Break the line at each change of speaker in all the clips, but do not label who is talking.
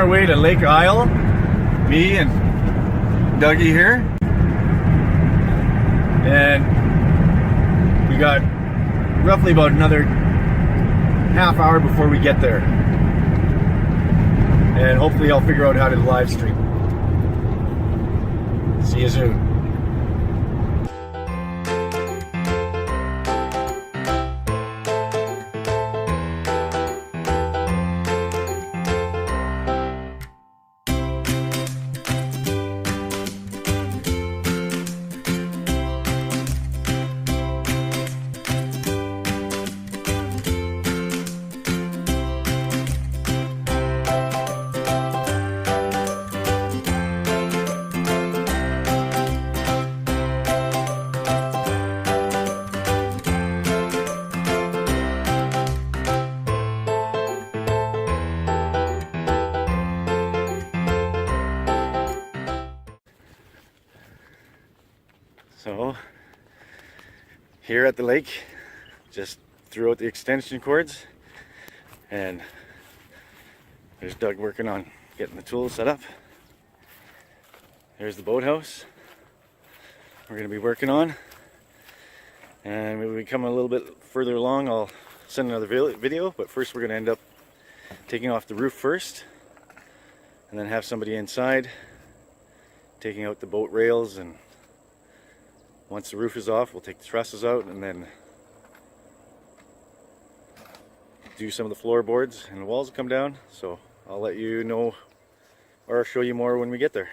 our way to Lake Isle. Me and Dougie here. And we got roughly about another half hour before we get there. And hopefully I'll figure out how to live stream. See you soon. So, here at the lake, just threw out the extension cords, and there's Doug working on getting the tools set up. There's the boathouse we're going to be working on, and when we come a little bit further along, I'll send another video, but first we're going to end up taking off the roof first, and then have somebody inside taking out the boat rails, and once the roof is off, we'll take the trusses out and then do some of the floorboards, and the walls will come down. So I'll let you know, or show you more when we get there.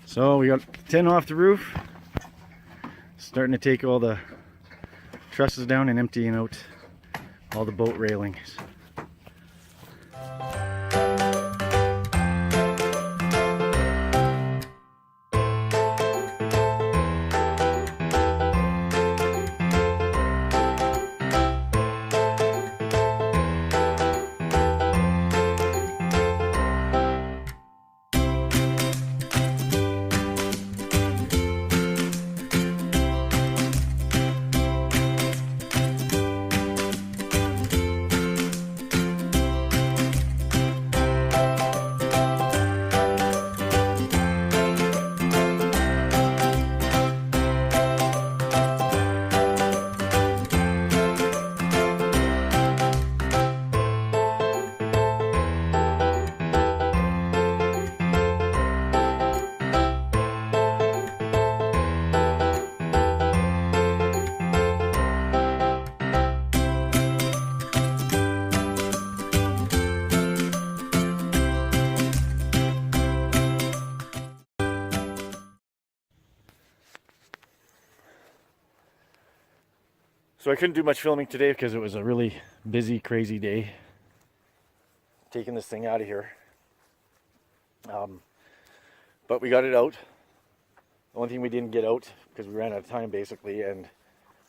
So we got the tin off the roof, starting to take all the trusses down and emptying out all the boat railings. So I couldn't do much filming today because it was a really busy, crazy day taking this thing out of here. But we got it out. The only thing we didn't get out, because we ran out of time basically, and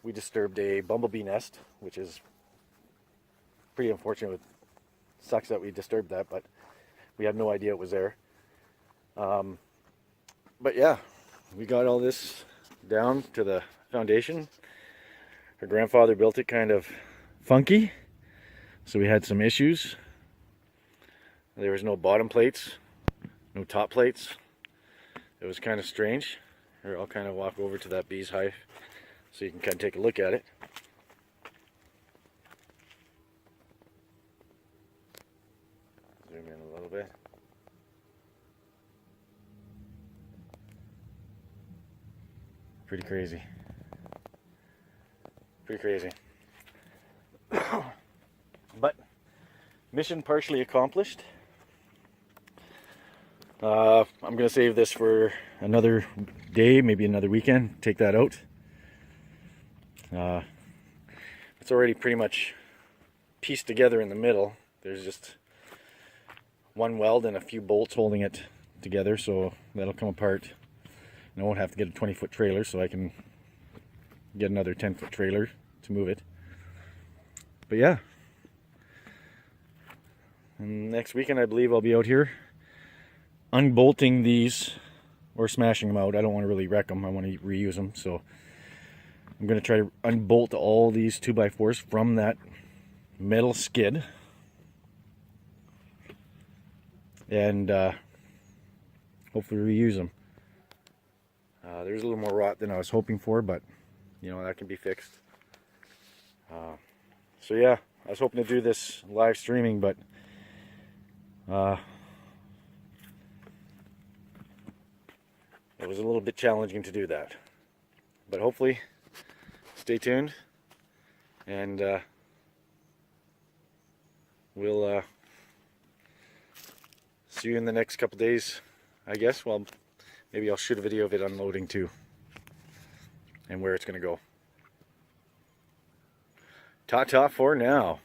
we disturbed a bumblebee nest, which is pretty unfortunate. It sucks that we disturbed that, but we had no idea it was there. But yeah, we got all this down to the foundation. Her grandfather built it kind of funky, so we had some issues. There was no bottom plates, no top plates. It was kind of strange. Here, I'll kind of walk over to that bee's hive so you can kind of take a look at it. Zoom in a little bit. Pretty crazy. Pretty crazy. But mission partially accomplished. I'm going to save this for another day, maybe another weekend. Take that out. It's already pretty much pieced together in the middle. There's just one weld and a few bolts holding it together, so that'll come apart. And I won't have to get a 20-foot trailer, so I can get another 10-foot trailer to move it. But yeah, And next weekend I believe I'll be out here unbolting these or smashing them out. I don't want to really wreck them. I want to reuse them. So I'm going to try to unbolt all these 2x4s from that metal skid. And hopefully reuse them. There's a little more rot than I was hoping for, but you know, that can be fixed. So yeah, I was hoping to do this live streaming, but it was a little bit challenging to do that. But hopefully, stay tuned, and we'll see you in the next couple days, I guess. Well, maybe I'll shoot a video of it unloading too, and where it's going to go. Ta-ta for now.